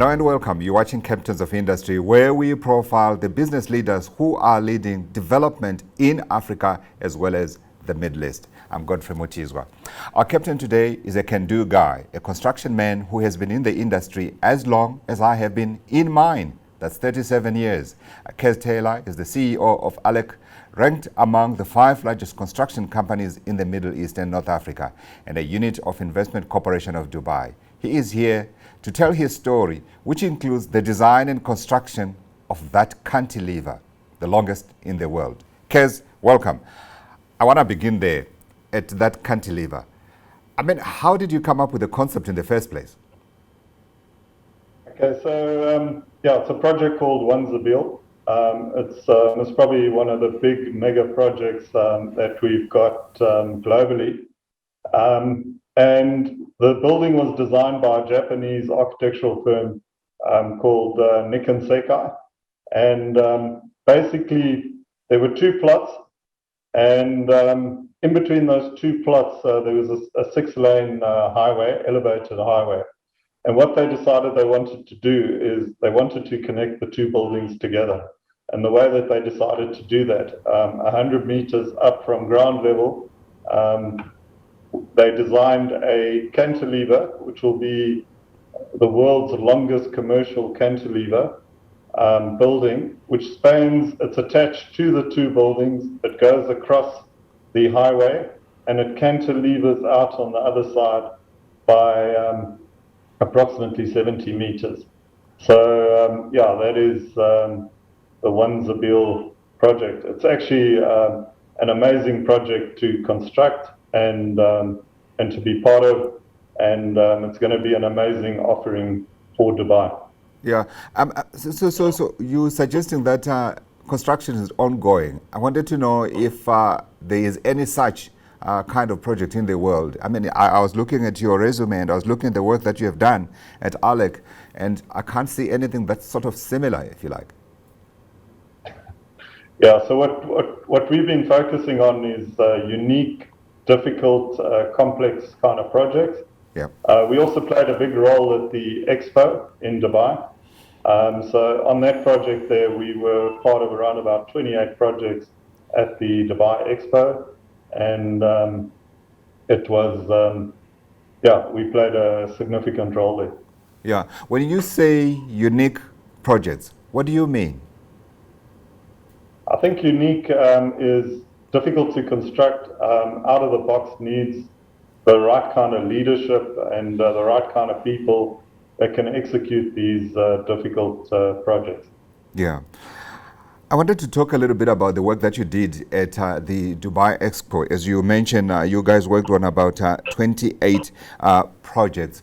Hello and welcome. You're watching Captains of Industry, where we profile the business leaders who are leading development in Africa as well as the Middle East. I'm Godfrey Mutizwa. Our captain today is a can-do guy, a construction man who has been in the industry as long as I have been in mine. That's 37 years. Kez Taylor is the CEO of ALEC, ranked among the 5 largest construction companies in the Middle East and North Africa, and a unit of Investment Corporation of Dubai. He is here to tell his story, which includes the design and construction of that cantilever, the longest in the world. Kez, welcome. I want to begin there at that cantilever. I mean, how did you come up with the concept in the first place? Okay, so it's a project called Untitled. It's probably one of the big mega projects that we've got globally. And the building was designed by a Japanese architectural firm called Nikon Sekai. And basically, there were 2 plots, and in between those 2 plots, there was a 6-lane highway, elevated highway. And what they decided they wanted to do is they wanted to connect the 2 buildings together. And the way that they decided to do that, 100 meters up from ground level, they designed a cantilever, which will be the world's longest commercial cantilever building, which spans, it's attached to the 2 buildings, it goes across the highway, and it cantilevers out on the other side by approximately 70 meters. So that is the Untitled project. It's actually an amazing project to construct and to be part of, and it's going to be an amazing offering for Dubai. Yeah. So you're suggesting that construction is ongoing. I wanted to know if there is any such kind of project in the world. I mean, I was looking at your resume and I was looking at the work that you have done at ALEC, and I can't see anything that's sort of similar, if you like. Yeah, so what we've been focusing on is unique, difficult, complex kind of projects. Yeah. We also played a big role at the Expo in Dubai. So on that project there, we were part of around about 28 projects at the Dubai Expo. And it was, we played a significant role there. Yeah. When you say unique projects, what do you mean? I think unique is difficult to construct, out of the box, needs the right kind of leadership and the right kind of people that can execute these difficult projects. Yeah. I wanted to talk a little bit about the work that you did at the Dubai Expo. As you mentioned, you guys worked on about 28 projects.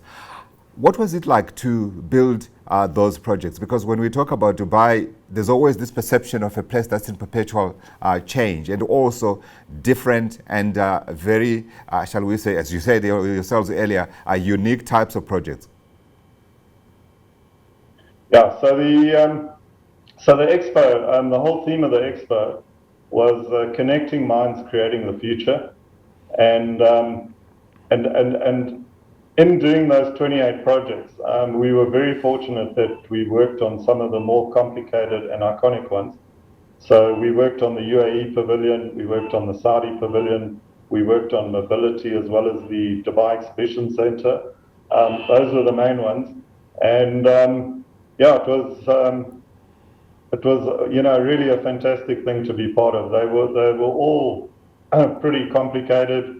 What was it like to build those projects? Because when we talk about Dubai, there's always this perception of a place that's in perpetual change, and also different and very, shall we say, as you said yourselves earlier, unique types of projects. Yeah, so the Expo, the whole theme of the Expo was connecting minds, creating the future, and in doing those 28 projects, we were very fortunate that we worked on some of the more complicated and iconic ones. So we worked on the UAE Pavilion, we worked on the Saudi Pavilion, we worked on mobility as well as the Dubai Exhibition Center. Those were the main ones, and it was really a fantastic thing to be part of. They were all pretty complicated.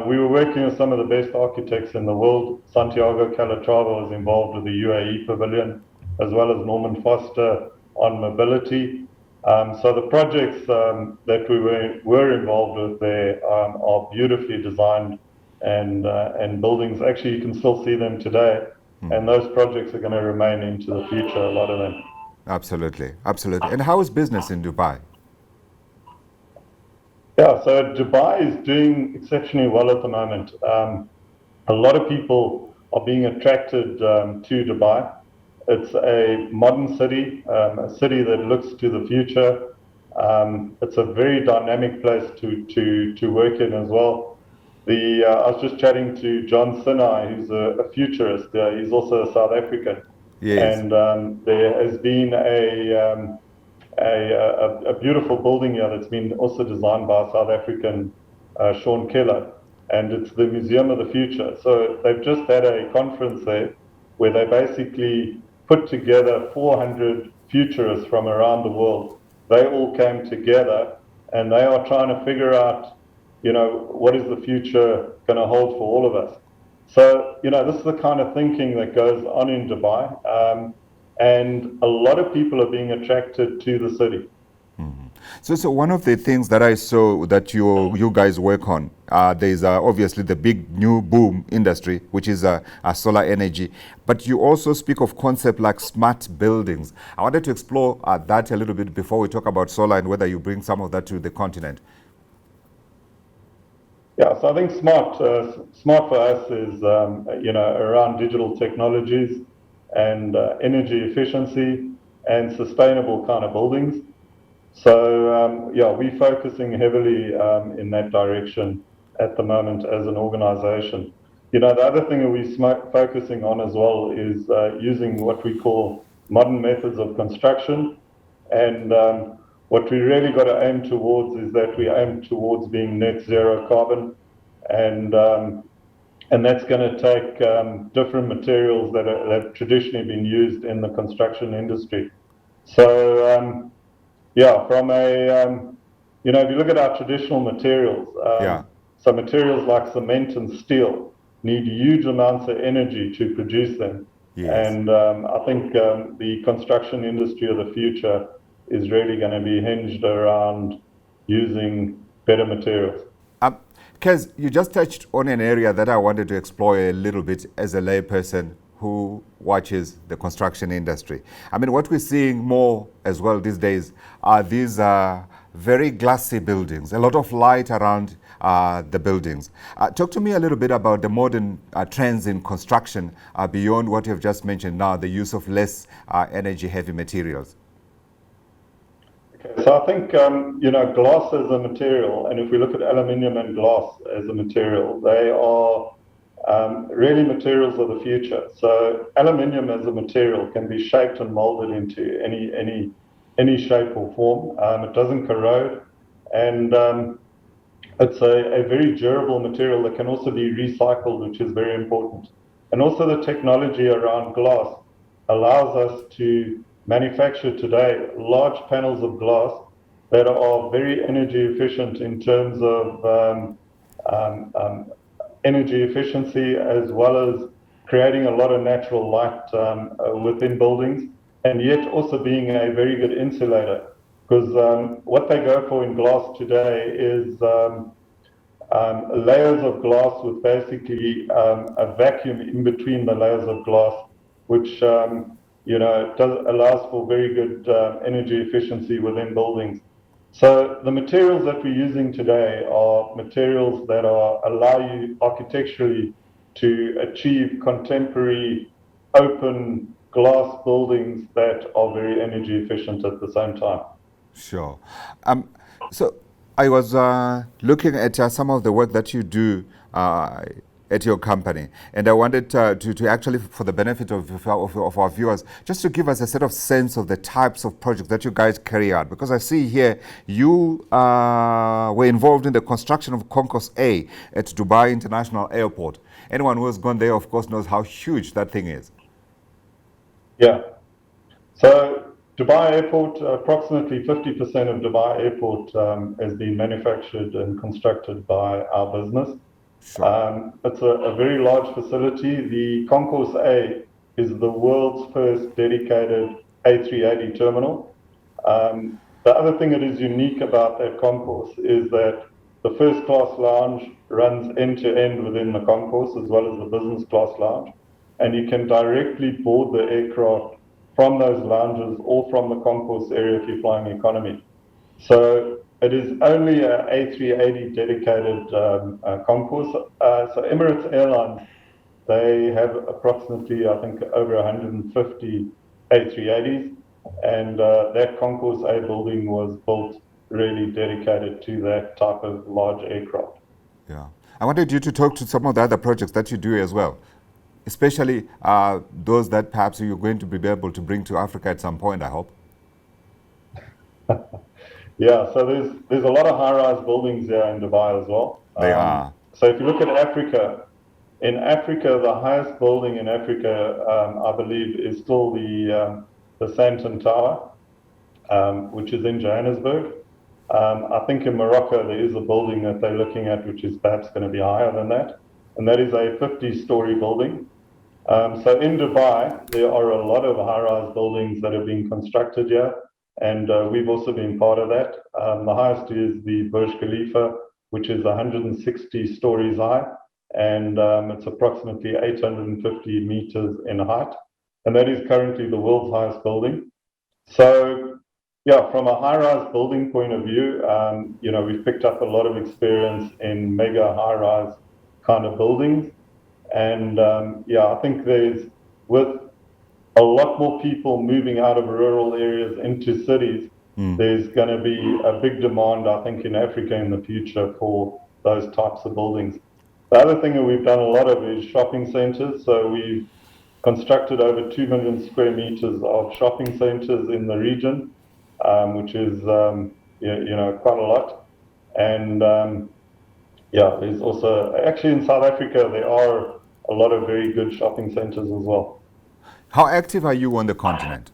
We were working with some of the best architects in the world. Santiago Calatrava was involved with the UAE Pavilion, as well as Norman Foster on mobility. So the projects that we were involved with there are beautifully designed and buildings. Actually, you can still see them today, and those projects are going to remain into the future, a lot of them. Absolutely, absolutely. And how is business in Dubai? Yeah, so Dubai is doing exceptionally well at the moment. A lot of people are being attracted to Dubai. It's a modern city, a city that looks to the future. It's a very dynamic place to work in as well. I was just chatting to John Sinai, who's a futurist. He's also a South African. Yes. And there has been a beautiful building here that's been also designed by South African Sean Keller, and it's the Museum of the Future. So they've just had a conference there where they basically put together 400 futurists from around the world. They all came together and they are trying to figure out, what is the future going to hold for all of us. So, this is the kind of thinking that goes on in Dubai. And a lot of people are being attracted to the city. So one of the things that I saw that you guys work on, there's obviously the big new boom industry, which is solar energy. But you also speak of concept like smart buildings. I wanted to explore that a little bit before we talk about solar and whether you bring some of that to the continent. Yeah, so I think smart for us is around digital technologies and energy efficiency and sustainable kind of buildings. So we're focusing heavily in that direction at the moment as an organization. The other thing that we're focusing on as well is using what we call modern methods of construction. And what we really got to aim towards is that we aim towards being net zero carbon. And that's going to take different materials that have traditionally been used in the construction industry. So, from if you look at our traditional materials, so materials like cement and steel need huge amounts of energy to produce them. Yes. And I think the construction industry of the future is really going to be hinged around using better materials. Kez, you just touched on an area that I wanted to explore a little bit as a layperson who watches the construction industry. I mean, what we're seeing more as well these days are these very glassy buildings, a lot of light around the buildings. Talk to me a little bit about the modern trends in construction beyond what you've just mentioned now, the use of less energy-heavy materials. Okay, so I think, glass as a material, and if we look at aluminium and glass as a material, they are really materials of the future. So aluminium as a material can be shaped and molded into any shape or form. It doesn't corrode, and it's a very durable material that can also be recycled, which is very important. And also the technology around glass allows us to manufacture today large panels of glass that are very energy efficient in terms of energy efficiency, as well as creating a lot of natural light within buildings, and yet also being a very good insulator. Because what they go for in glass today is layers of glass with basically a vacuum in between the layers of glass, which allows for very good energy efficiency within buildings. So the materials that we're using today are materials that allow you architecturally to achieve contemporary open glass buildings that are very energy efficient at the same time. Sure. So I was looking at some of the work that you do at your company, and I wanted to actually, for the benefit of our viewers, just to give us a sort of sense of the types of projects that you guys carry out, because I see here you were involved in the construction of Conquest A at Dubai International Airport. Anyone who has gone there, of course, knows how huge that thing is. Yeah. So Dubai Airport, approximately 50% of Dubai Airport has been manufactured and constructed by our business. Sure. It's a very large facility. The Conquest A is the world's first dedicated A380 terminal. The other thing that is unique about that concourse is that the first class lounge runs end to end within the concourse, as well as the business class lounge. And you can directly board the aircraft from those lounges or from the concourse area if you're flying economy. So it is only an A380 dedicated concourse. So Emirates Airlines, they have approximately, I think, over 150 A380s. And that Concourse A building was built really dedicated to that type of large aircraft. Yeah. I wanted you to talk to some of the other projects that you do as well. especially those that perhaps you're going to be able to bring to Africa at some point, I hope? Yeah, so there's a lot of high-rise buildings there in Dubai as well. They are. So if you look at Africa, in Africa, the highest building in Africa, I believe, is still the Santon Tower, which is in Johannesburg. I think in Morocco there is a building that they're looking at, which is perhaps going to be higher than that, and that is a 50-story building. So in Dubai, there are a lot of high-rise buildings that are being constructed here, and we've also been part of that. The highest is the Burj Khalifa, which is 160 stories high, and it's approximately 850 meters in height, and that is currently the world's highest building. So, yeah, from a high-rise building point of view, we've picked up a lot of experience in mega high-rise kind of buildings. And I think with a lot more people moving out of rural areas into cities, there's going to be a big demand, I think, in Africa in the future for those types of buildings. The other thing that we've done a lot of is shopping centers. So we've constructed over 2 million square meters of shopping centers in the region, which is, quite a lot. And there's also, actually in South Africa, there are a lot of very good shopping centers as well. How active are you on the continent?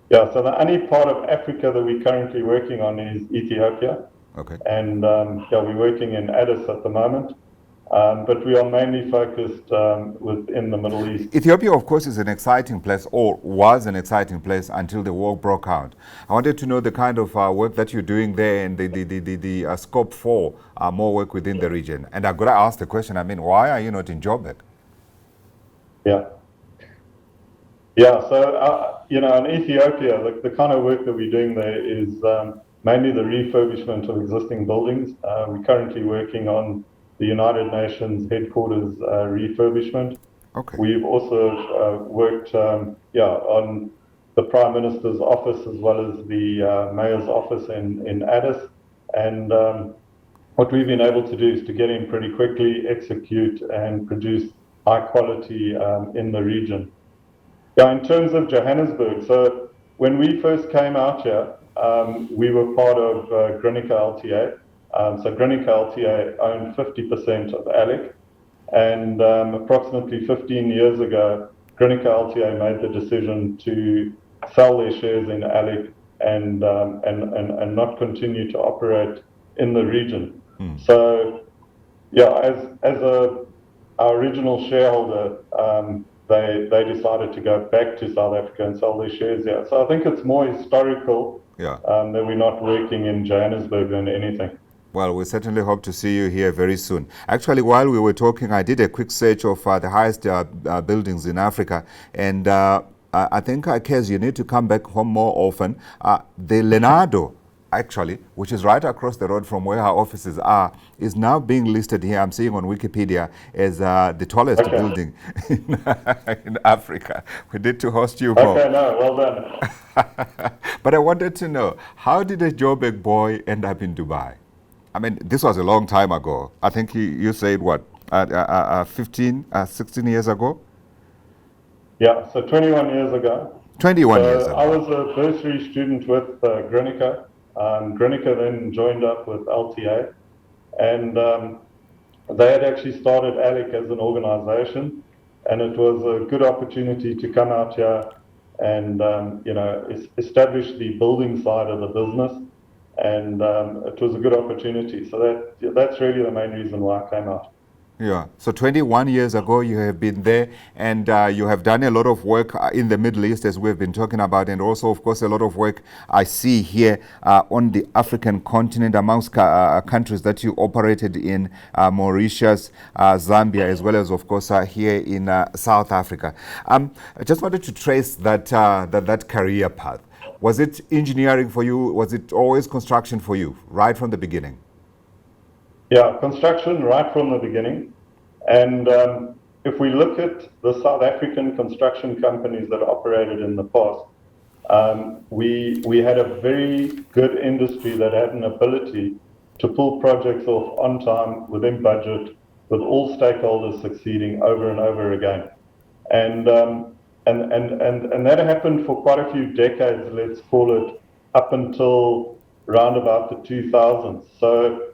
Yeah, so the only part of Africa that we're currently working on is Ethiopia. Okay. And we're working in Addis at the moment. But we are mainly focused within the Middle East. Ethiopia, of course, is an exciting place, or was an exciting place until the war broke out. I wanted to know the kind of work that you're doing there and the scope for more work within the region. And I've got to ask the question, why are you not in Joburg? Yeah, so, in Ethiopia, the kind of work that we're doing there is mainly the refurbishment of existing buildings. We're currently working on the United Nations headquarters refurbishment. Okay. We've also worked on the Prime Minister's office as well as the Mayor's office in Addis. And what we've been able to do is to get in pretty quickly, execute and produce high quality in the region. Yeah, in terms of Johannesburg, so when we first came out here, we were part of Grinica LTA. So Grinica LTA owned 50% of ALEC, and approximately 15 years ago, Grinica LTA made the decision to sell their shares in ALEC and not continue to operate in the region. So, as our original shareholder, they decided to go back to South Africa and sell their shares there. So I think it's more historical that we're not working in Johannesburg than anything. Well, we certainly hope to see you here very soon. Actually, while we were talking, I did a quick search of the highest buildings in Africa. And I think, Kez, you need to come back home more often. The Leonardo, actually, which is right across the road from where our offices are, is now being listed here, I'm seeing on Wikipedia, as the tallest building in Africa. We need to host you home. Okay, no, well done. But I wanted to know, how did a Joburg boy end up in Dubai? This was a long time ago. I think you said, what, 15, 16 years ago? Yeah, so 21 years ago. 21 years ago. I was a bursary student with Grinica. Grinica then joined up with LTA, and they had actually started ALEC as an organization, and it was a good opportunity to come out here and establish the building side of the business, and it was a good opportunity. So that's really the main reason why I came out. Yeah, so 21 years ago you have been there, and you have done a lot of work in the Middle East, as we've been talking about, and also, of course, a lot of work I see here on the African continent amongst countries that you operated in, Mauritius, Zambia, as well as, of course, here in South Africa. I just wanted to trace that career path. Was it engineering for you? Was it always construction for you, right from the beginning? Yeah, construction right from the beginning. And if we look at the South African construction companies that operated in the past, we had a very good industry that had an ability to pull projects off on time, within budget, with all stakeholders succeeding over and over again. And that happened for quite a few decades, let's call it, up until round about the 2000s. So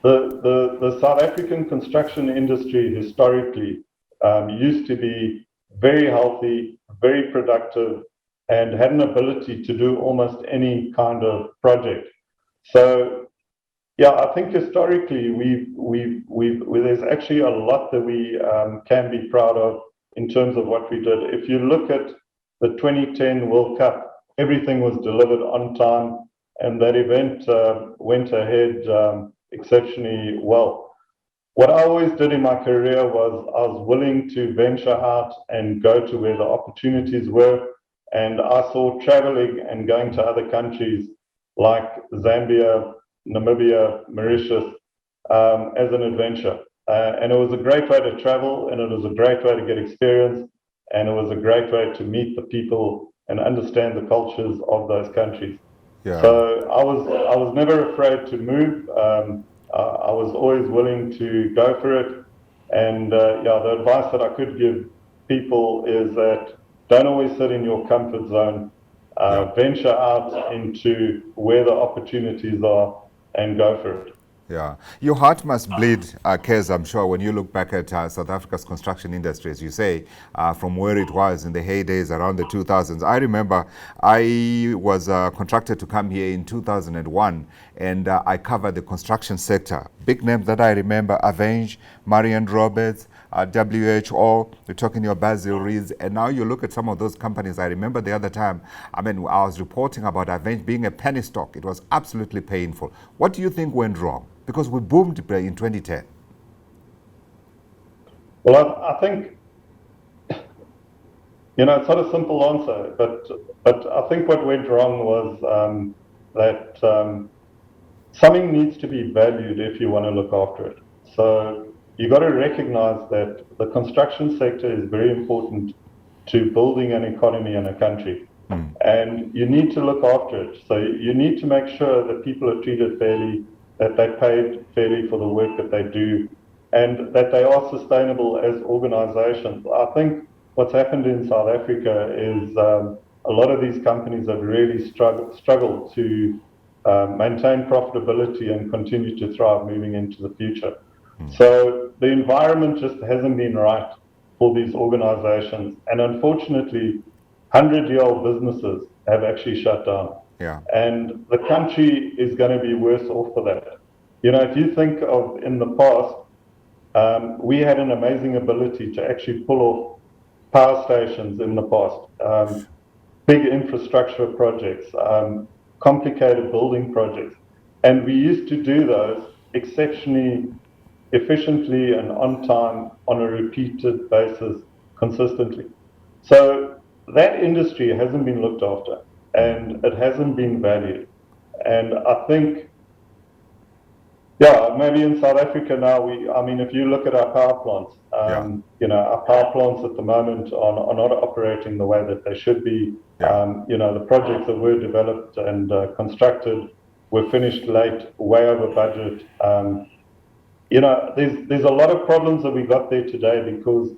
the South African construction industry historically used to be very healthy, very productive, and had an ability to do almost any kind of project. So, yeah, I think historically there's actually a lot that we can be proud of in terms of what we did. If you look at the 2010 World Cup, everything was delivered on time, and that event went ahead exceptionally well. What I always did in my career was I was willing to venture out and go to where the opportunities were. And I saw traveling and going to other countries like Zambia, Namibia, Mauritius as an adventure. And it was a great way to travel, and it was a great way to get experience, and it was a great way to meet the people and understand the cultures of those countries. Yeah. So I was never afraid to move. I was always willing to go for it. And yeah, the advice that I could give people is that don't always sit in your comfort zone. Venture out into where the opportunities are and go for it. Yeah. Your heart must bleed, Kez, I'm sure, when you look back at South Africa's construction industry, as you say, from where it was in the heydays around the 2000s. I remember I was contracted to come here in 2001, and I covered the construction sector. Big names that I remember, Avenge, Marian Roberts, WHO, we're talking your Basil Reeds, and now you look at some of those companies. I remember the other time, I was reporting about Avenge being a penny stock. It was absolutely painful. What do you think went wrong? Because we boomed in 2010. Well, I think, it's not a simple answer, but I think what went wrong was that something needs to be valued if you want to look after it. So you got to recognize that the construction sector is very important to building an economy in a country. And you need to look after it. So you need to make sure that people are treated fairly, that they're paid fairly for the work that they do, and that they are sustainable as organizations. I think what's happened in South Africa is a lot of these companies have really struggled to maintain profitability and continue to thrive moving into the future. So the environment just hasn't been right for these organizations. And unfortunately, 100-year-old businesses have actually shut down. Yeah. And the country is going to be worse off for that. If you think of in the past, we had an amazing ability to actually pull off power stations in the past, big infrastructure projects, complicated building projects. And we used to do those exceptionally efficiently and on time on a repeated basis consistently. So that industry hasn't been looked after, and it hasn't been valued. And I think, maybe in South Africa now, if you look at our power plants, our power plants at the moment are not operating the way that they should be. The projects that were developed and constructed were finished late, way over budget. There's a lot of problems that we got there today because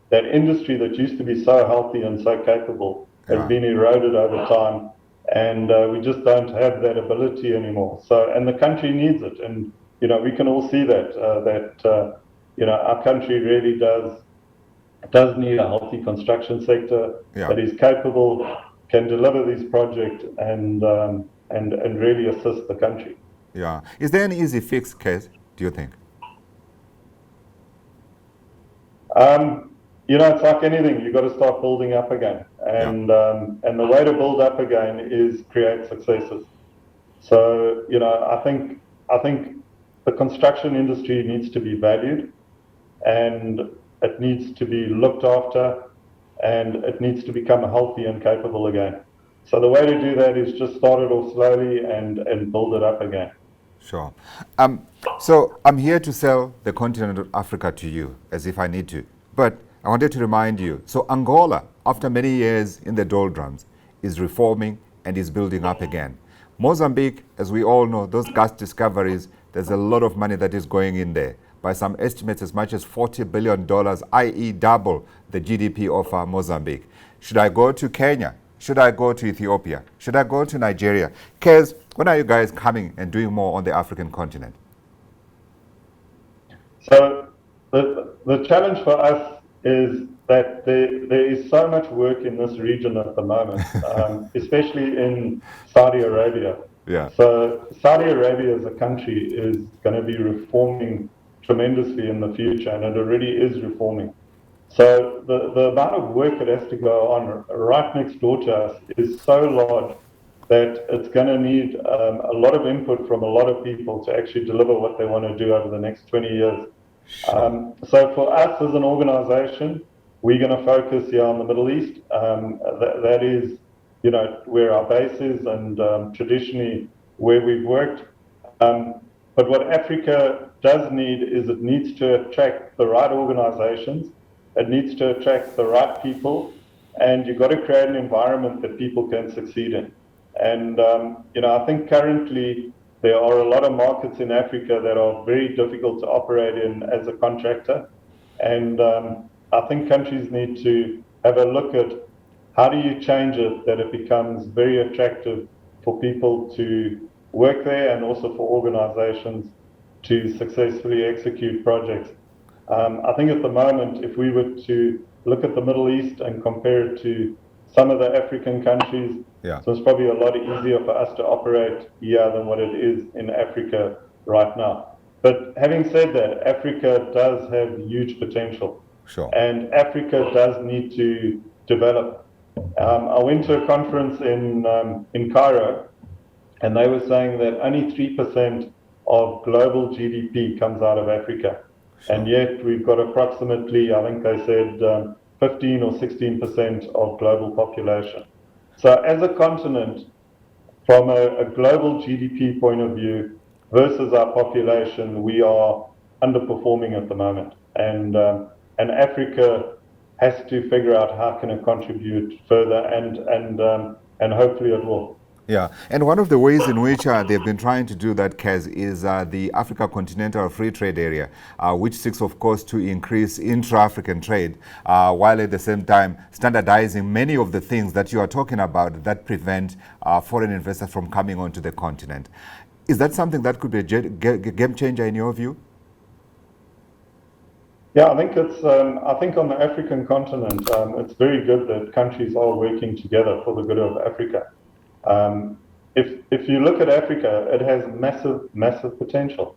that industry that used to be so healthy and so capable has been eroded over time, and we just don't have that ability anymore. So, and the country needs it, and we can all see that our country really does need a healthy construction sector that is capable, can deliver these projects, and really assist the country. Yeah. Is there an easy fix, Kez, do you think? It's like anything. You've got to start building up again, and the way to build up again is create successes. So I think the construction industry needs to be valued, and it needs to be looked after, and it needs to become healthy and capable again. So the way to do that is just start it off slowly and build it up again. Sure. So I'm here to sell the continent of Africa to you, as if I need to. But I wanted to remind you, so Angola, after many years in the doldrums, is reforming and is building up again. Mozambique, as we all know, those gas discoveries, there's a lot of money that is going in there. by some estimates as much as $40 billion, i.e. double the GDP of Mozambique. Should I go to Kenya? Should I go to Ethiopia? Should I go to Nigeria? Kez, when are you guys coming and doing more on the African continent? So the challenge for us is that there is so much work in this region at the moment, especially in Saudi Arabia. Yeah. So Saudi Arabia as a country is going to be reforming tremendously in the future, and it already is reforming. So the amount of work that has to go on right next door to us is so large that it's going to need a lot of input from a lot of people to actually deliver what they want to do over the next 20 years. Sure. So for us as an organization, we're going to focus here on the Middle East. That is, you know, where our base is and traditionally where we've worked. But what Africa does need is it needs to attract the right organizations. It needs to attract the right people. And you've got to create an environment that people can succeed in. And, you know, I think currently there are a lot of markets in Africa that are very difficult to operate in as a contractor. And I think countries need to have a look at how do you change it that it becomes very attractive for people to work there and also for organizations to successfully execute projects. I think at the moment, if we were to look at the Middle East and compare it to some of the African countries, Yeah. so it's probably a lot easier for us to operate here than what it is in Africa right now. But having said that, Africa does have huge potential. Sure. And Africa does need to develop. I went to a conference in Cairo, and they were saying that only 3% of global GDP comes out of Africa. Sure. And yet we've got approximately, I think they said, 15 or 16% of global population. So as a continent, from a global GDP point of view versus our population, we are underperforming at the moment. And Africa has to figure out how can it contribute further, and hopefully it will. Yeah, and one of the ways in which they've been trying to do that, Kez, is the Africa Continental Free Trade Area, which seeks, of course, to increase intra-African trade, while at the same time standardizing many of the things that you are talking about that prevent foreign investors from coming onto the continent. Is that something that could be a game changer in your view? Yeah, I think it's. I think on the African continent, it's very good that countries are working together for the good of Africa. If you look at Africa, it has massive potential,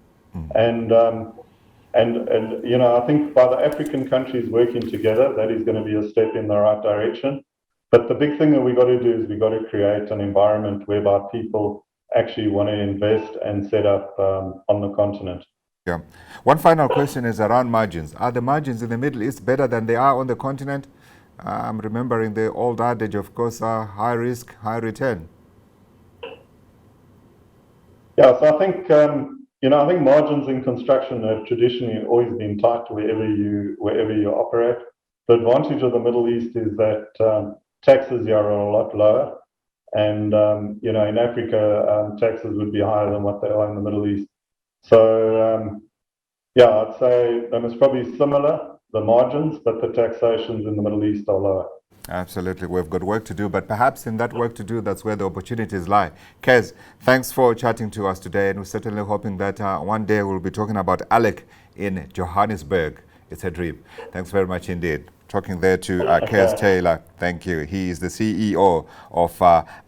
and you know, I think by the African countries working together, that is going to be a step in the right direction. But the big thing that we got to do is we got to create an environment whereby people actually want to invest and set up on the continent. Yeah. One final question is around margins. Are the margins in the Middle East better than they are on the continent? I'm remembering the old adage, of course, high risk, high return. Yeah, so I think you know, I think margins in construction have traditionally always been tight wherever you operate. The advantage of the Middle East is that taxes here are a lot lower, and you know, in Africa taxes would be higher than what they are in the Middle East. So yeah, I'd say it's probably similar, the margins, but the taxations in the Middle East are lower. Absolutely. We've got work to do, but perhaps in that work to do, that's where the opportunities lie. Kez, thanks for chatting to us today, and we're certainly hoping that one day we'll be talking about ALEC in Johannesburg. It's a dream. Thanks very much indeed. Talking there to Kez Taylor. Thank you. He is the CEO of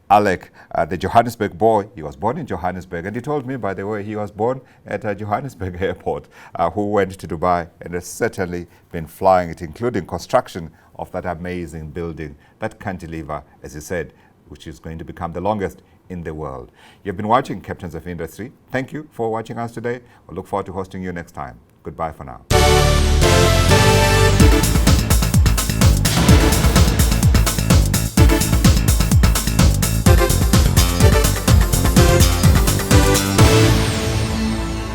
ALEC, the Johannesburg boy. He was born in Johannesburg, and he told me, by the way, he was born at Johannesburg Airport, who went to Dubai and has certainly been flying it, including construction of that amazing building, that cantilever, as he said, which is going to become the longest in the world. You've been watching Captains of Industry. Thank you for watching us today. We'll look forward to hosting you next time. Goodbye for now.